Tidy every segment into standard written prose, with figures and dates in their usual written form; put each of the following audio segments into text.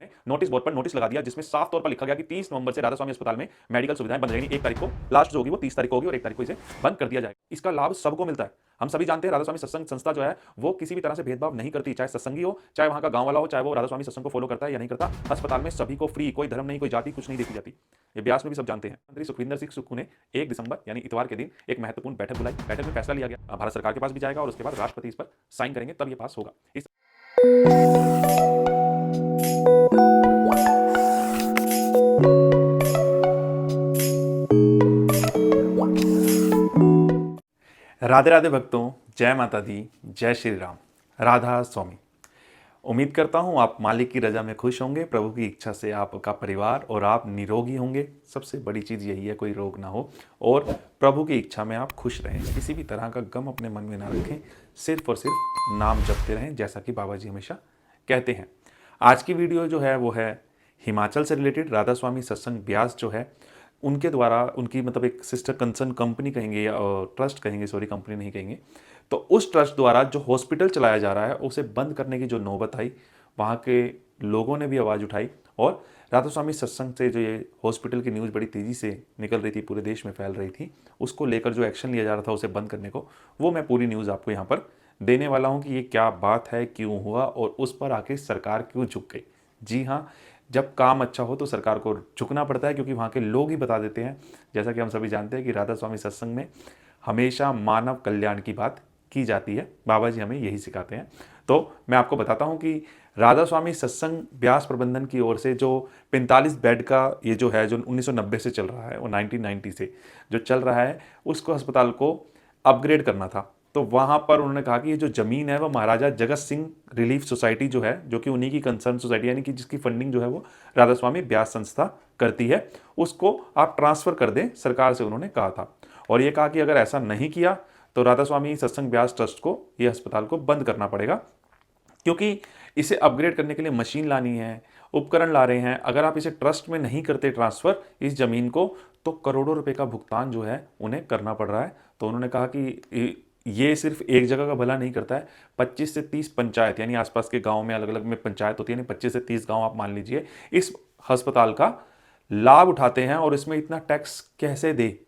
ने notice board पर notice लगा दिया जिसमें साफ तौर पर लिखा गया कि 30 नवंबर से राधा स्वामी अस्पताल में मेडिकल सुविधाएं बंद रहेंगी। 1 तारीख को लास्ट जो होगी वो 30 तारीख को होगी और 1 तारीख को इसे बंद कर दिया जाएगा। इसका लाभ सबको मिलता है। हम सभी जानते हैं राधा स्वामी सत्संग संस्था जो है वो किसी भी तरह से भेदभाव नहीं करती, चाहे सत्संगी हो, चाहे वहां का गांव वाला हो, चाहे वो राधा स्वामी सत्संग को फॉलो करता है या नहीं करता। अस्पताल में सभी को फ्री, कोई धर्म नहीं, कोई जाति कुछ नहीं देखी जाती। ये ब्यास में भी सब जानते हैं। मंत्री सुखविंदर सिंह सुक्खू ने 1 दिसंबर यानी इतवार के दिन एक महत्वपूर्ण बैठक बुलाई। बैठक में फैसला लिया गया, भारत सरकार के पास भी जाएगा और उसके बाद राष्ट्रपति इस पर साइन करेंगे, तब ये पास होगा। इस राधे राधे भक्तों, जय माता दी, जय श्री राम, राधा स्वामी। उम्मीद करता हूँ आप मालिक की रजा में खुश होंगे। प्रभु की इच्छा से आपका परिवार और आप निरोगी होंगे। सबसे बड़ी चीज़ यही है, कोई रोग ना हो और प्रभु की इच्छा में आप खुश रहें। किसी भी तरह का गम अपने मन में ना रखें, सिर्फ और सिर्फ नाम जपते रहें, जैसा कि बाबा जी हमेशा कहते हैं। आज की वीडियो जो है वो है हिमाचल से रिलेटेड। राधा स्वामी सत्संग ब्यास जो है उनके द्वारा, उनकी मतलब एक सिस्टर कंसर्न कंपनी कहेंगे या ट्रस्ट कहेंगे, सॉरी कंपनी नहीं कहेंगे, तो उस ट्रस्ट द्वारा जो हॉस्पिटल चलाया जा रहा है उसे बंद करने की जो नौबत आई, वहाँ के लोगों ने भी आवाज़ उठाई और राधा स्वामी सत्संग से जो ये हॉस्पिटल की न्यूज़ बड़ी तेज़ी से निकल रही थी, पूरे देश में फैल रही थी, उसको लेकर जो एक्शन लिया जा रहा था उसे बंद करने को, वो मैं पूरी न्यूज़ आपको यहाँ पर देने वाला हूँ कि ये क्या बात है, क्यों हुआ और उस पर आके सरकार क्यों झुक गई। जी हाँ, जब काम अच्छा हो तो सरकार को झुकना पड़ता है, क्योंकि वहाँ के लोग ही बता देते हैं। जैसा कि हम सभी जानते हैं कि राधा स्वामी सत्संग में हमेशा मानव कल्याण की बात की जाती है। बाबा जी हमें यही सिखाते हैं। तो मैं आपको बताता हूँ कि राधा स्वामी सत्संग ब्यास प्रबंधन की ओर से जो 45 बेड का ये जो है, जो 1990 से चल रहा है, वो 1990 से जो चल रहा है, उसको अस्पताल को अपग्रेड करना था। तो वहाँ पर उन्होंने कहा कि ये जो ज़मीन है वो महाराजा जगत सिंह रिलीफ सोसाइटी जो है, जो कि उन्हीं की कंसर्न सोसाइटी, यानी कि जिसकी फंडिंग जो है वो राधा स्वामी ब्यास संस्था करती है, उसको आप ट्रांसफ़र कर दें, सरकार से उन्होंने कहा था। और ये कहा कि अगर ऐसा नहीं किया तो राधा स्वामी सत्संग ब्यास ट्रस्ट को ये अस्पताल को बंद करना पड़ेगा, क्योंकि इसे अपग्रेड करने के लिए मशीन लानी है, उपकरण ला रहे हैं। अगर आप इसे ट्रस्ट में नहीं करते ट्रांसफ़र इस ज़मीन को, तो करोड़ों रुपए का भुगतान जो है उन्हें करना पड़ रहा है। तो उन्होंने कहा कि ये सिर्फ एक जगह का भला नहीं करता है, 25 से 30 पंचायत, यानी आसपास के गांव में अलग अलग में पंचायत होती है, यानी 25 से 30 गांव आप मान लीजिए इस अस्पताल का लाभ उठाते हैं। और इसमें इतना टैक्स कैसे दे?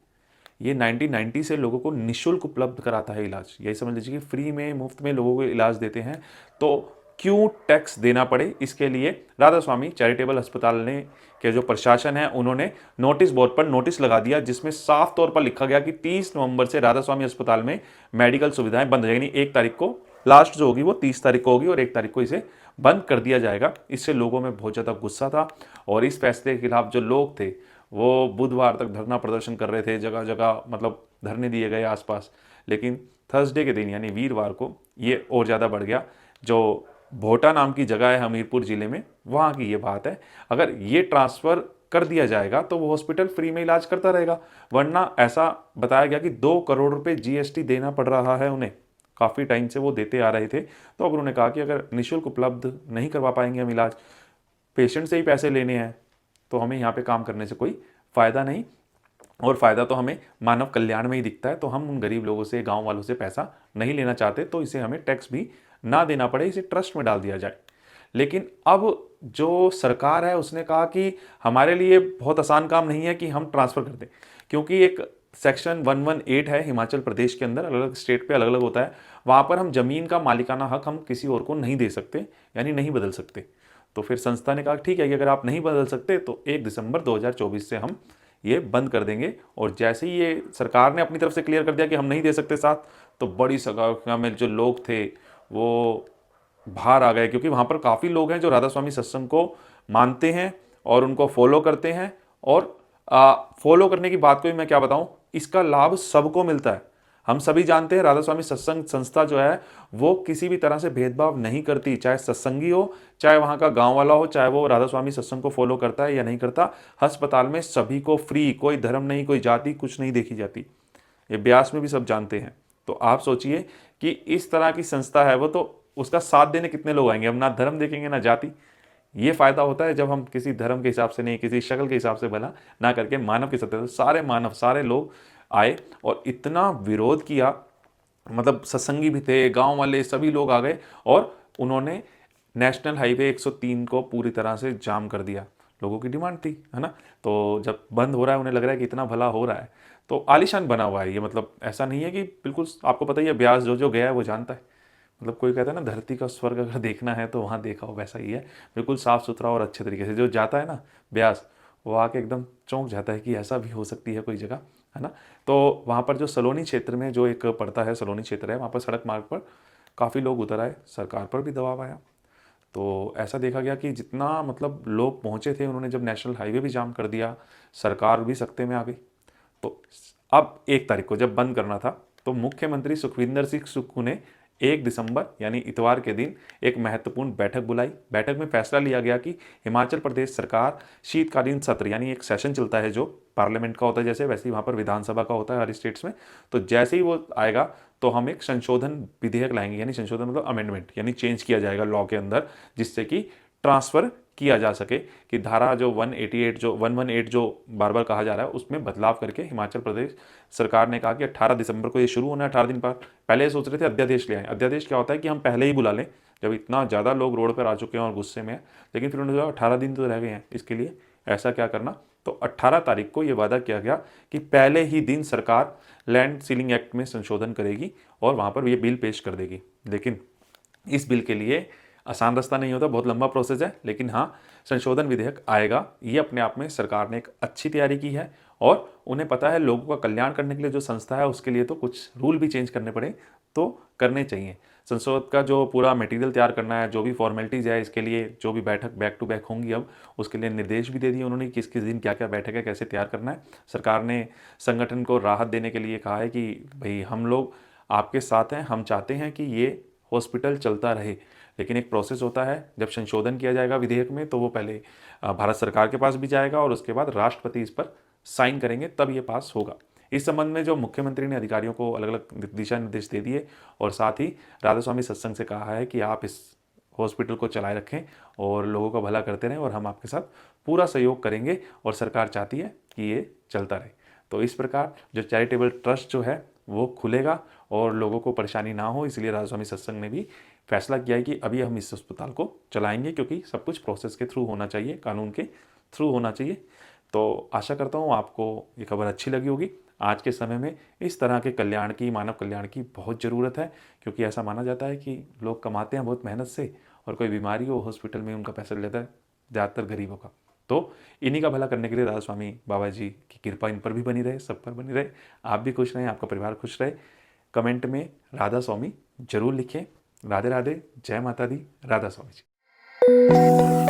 ये 1990 से लोगों को निःशुल्क उपलब्ध कराता है इलाज। यही समझ लीजिए कि फ्री में, मुफ्त में लोगों को इलाज देते हैं। तो क्यों टैक्स देना पड़े? इसके लिए राधा स्वामी चैरिटेबल अस्पताल ने के जो प्रशासन है उन्होंने नोटिस बोर्ड पर नोटिस लगा दिया जिसमें साफ तौर पर लिखा गया कि 30 नवंबर से राधा स्वामी अस्पताल में मेडिकल सुविधाएं बंद रहेंगी। 1 तारीख को लास्ट जो होगी वो 30 तारीख को होगी और 1 तारीख को इसे बंद कर दिया जाएगा। इससे लोगों में बहुत ज़्यादा गुस्सा था और इस फैसले के खिलाफ जो लोग थे वो बुधवार तक धरना प्रदर्शन कर रहे थे, जगह जगह मतलब धरने दिए गए आसपास। लेकिन थर्सडे के दिन यानी वीरवार को ये और ज़्यादा बढ़ गया। जो भोटा नाम की जगह है हमीरपुर ज़िले में, वहाँ की ये बात है। अगर ये ट्रांसफ़र कर दिया जाएगा तो वो हॉस्पिटल फ्री में इलाज करता रहेगा, वरना ऐसा बताया गया कि 2 करोड़ रुपए जीएसटी देना पड़ रहा है उन्हें। काफ़ी टाइम से वो देते आ रहे थे। तो अब उन्होंने कहा कि अगर निःशुल्क उपलब्ध नहीं करवा पाएंगे हम इलाज, पेशेंट से ही पैसे लेने हैं, तो हमें यहाँ पे काम करने से कोई फ़ायदा नहीं। और फ़ायदा तो हमें मानव कल्याण में ही दिखता है। तो हम उन गरीब लोगों से, गांव वालों से पैसा नहीं लेना चाहते, तो इसे हमें टैक्स भी ना देना पड़े, इसे ट्रस्ट में डाल दिया जाए। लेकिन अब जो सरकार है उसने कहा कि हमारे लिए बहुत आसान काम नहीं है कि हम ट्रांसफ़र कर दें, क्योंकि एक सेक्शन 118 है हिमाचल प्रदेश के अंदर, अलग अलग स्टेट पे अलग अलग होता है। वहाँ पर हम ज़मीन का मालिकाना हक हम किसी और को नहीं दे सकते, यानी नहीं बदल सकते। तो फिर संस्था ने कहा ठीक है कि अगर आप नहीं बदल सकते तो 1 दिसंबर 2024 से हम ये बंद कर देंगे। और जैसे ही ये सरकार ने अपनी तरफ से क्लियर कर दिया कि हम नहीं दे सकते साथ, तो बड़ी संख्या में जो लोग थे वो बाहर आ गए, क्योंकि वहाँ पर काफ़ी लोग हैं जो राधा स्वामी सत्संग को मानते हैं और उनको फॉलो करते हैं। और फॉलो करने की बात को भी मैं क्या बताऊँ, इसका लाभ सबको मिलता है। हम सभी जानते हैं राधा स्वामी सत्संग संस्था जो है वो किसी भी तरह से भेदभाव नहीं करती, चाहे सत्संगी हो, चाहे वहाँ का गांव वाला हो, चाहे वो राधा स्वामी सत्संग को फॉलो करता है या नहीं करता। अस्पताल में सभी को फ्री, कोई धर्म नहीं, कोई जाति कुछ नहीं देखी जाती। ये ब्यास में भी सब जानते हैं। तो आप सोचिए कि इस तरह की संस्था है वो, तो उसका साथ देने कितने लोग आएंगे? हम ना धर्म देखेंगे ना जाति। ये फ़ायदा होता है जब हम किसी धर्म के हिसाब से नहीं, किसी शक्ल के हिसाब से भला ना करके मानव के सत्य, सारे मानव, सारे लोग आए और इतना विरोध किया। मतलब सत्संगी भी थे, गांव वाले सभी लोग आ गए और उन्होंने नेशनल हाईवे 103 को पूरी तरह से जाम कर दिया। लोगों की डिमांड थी, है ना? तो जब बंद हो रहा है, उन्हें लग रहा है कि इतना भला हो रहा है, तो आलीशान बना हुआ है ये, मतलब ऐसा नहीं है कि बिल्कुल, आपको पता ही है, ब्यास जो जो गया है वो जानता है। मतलब कोई कहता है ना, धरती का स्वर्ग अगर देखना है तो वहाँ देखा हो, वैसा ही है। बिल्कुल साफ़ सुथरा और अच्छे तरीके से जो जाता है ना ब्यास, वो आके एकदम चौंक जाता है कि ऐसा भी हो सकती है कोई जगह, है ना? तो वहाँ पर जो सलोनी क्षेत्र में जो एक पड़ता है, सलोनी क्षेत्र है, वहाँ पर सड़क मार्ग पर काफ़ी लोग उतर आए, सरकार पर भी दबाव आया। तो ऐसा देखा गया कि जितना मतलब लोग पहुँचे थे, उन्होंने जब नेशनल हाईवे भी जाम कर दिया, सरकार भी सख्ते में आ गई। तो अब 1 तारीख को जब बंद करना था, तो मुख्यमंत्री सुखविंदर सिंह सुक्खू ने 1 दिसंबर यानी इतवार के दिन एक महत्वपूर्ण बैठक बुलाई। बैठक में फैसला लिया गया कि हिमाचल प्रदेश सरकार शीतकालीन सत्र, यानी एक सेशन चलता है जो पार्लियामेंट का होता है जैसे, वैसे ही वहाँ पर विधानसभा का होता है हर स्टेट्स में। तो जैसे ही वो आएगा तो हम एक संशोधन विधेयक लाएंगे, यानी संशोधन मतलब अमेंडमेंट, यानी चेंज किया जाएगा लॉ के अंदर, जिससे कि ट्रांसफ़र किया जा सके, कि धारा जो 188 जो 118 जो बार बार कहा जा रहा है उसमें बदलाव करके हिमाचल प्रदेश सरकार ने कहा कि 18 दिसंबर को ये शुरू होना है। 18 दिन बाद, पहले ये सोच रहे थे अध्यादेश ले आए। अध्यादेश क्या होता है कि हम पहले ही बुला लें जब इतना ज़्यादा लोग रोड पर आ चुके हैं और गुस्से में हैं, लेकिन फिर उन्होंने कहा 18 दिन तो रह गए हैं, इसके लिए ऐसा क्या करना। तो 18 तारीख को ये वादा किया गया कि पहले ही दिन सरकार लैंड सीलिंग एक्ट में संशोधन करेगी और वहाँ पर ये बिल पेश कर देगी। लेकिन इस बिल के लिए आसान रास्ता नहीं होता, बहुत लंबा प्रोसेस है, लेकिन हाँ, संशोधन विधेयक आएगा। ये अपने आप में सरकार ने एक अच्छी तैयारी की है और उन्हें पता है लोगों का कल्याण करने के लिए जो संस्था है उसके लिए तो कुछ रूल भी चेंज करने पड़े तो करने चाहिए। संसद का जो पूरा मटेरियल तैयार करना है, जो भी फॉर्मेलिटीज़ है इसके लिए, जो भी बैठक बैक टू बैक होंगी अब, उसके लिए निर्देश भी दे दिए उन्होंने, किस किस दिन क्या क्या बैठक है, कैसे तैयार करना है। सरकार ने संगठन को राहत देने के लिए कहा है कि भाई हम लोग आपके साथ हैं, हम चाहते हैं कि ये हॉस्पिटल चलता रहे, लेकिन एक प्रोसेस होता है। जब संशोधन किया जाएगा विधेयक में तो वो पहले भारत सरकार के पास भी जाएगा और उसके बाद राष्ट्रपति इस पर साइन करेंगे, तब ये पास होगा। इस संबंध में जो मुख्यमंत्री ने अधिकारियों को अलग अलग दिशा निर्देश दे दिए और साथ ही राधा स्वामी सत्संग से कहा है कि आप इस हॉस्पिटल को चलाए रखें और लोगों का भला करते रहें और हम आपके साथ पूरा सहयोग करेंगे, और सरकार चाहती है कि ये चलता रहे। तो इस प्रकार जो चैरिटेबल ट्रस्ट जो है वो खुलेगा और लोगों को परेशानी ना हो, इसलिए राधा स्वामी सत्संग ने भी फैसला किया है कि अभी हम इस अस्पताल को चलाएंगे, क्योंकि सब कुछ प्रोसेस के थ्रू होना चाहिए, कानून के थ्रू होना चाहिए। तो आशा करता हूँ आपको ये खबर अच्छी लगी होगी। आज के समय में इस तरह के कल्याण की, मानव कल्याण की बहुत ज़रूरत है, क्योंकि ऐसा माना जाता है कि लोग कमाते हैं बहुत मेहनत से और कोई बीमारी हो हॉस्पिटल में उनका पैसा लेता है, ज़्यादातर गरीबों का। तो इन्हीं का भला करने के लिए राधा स्वामी बाबा जी की कृपा इन पर भी बनी रहे, सब पर बनी रहे। आप भी खुश रहें, आपका परिवार खुश रहे। कमेंट में राधा स्वामी जरूर लिखें। राधे राधे, जय माता दी, राधा स्वामी जी।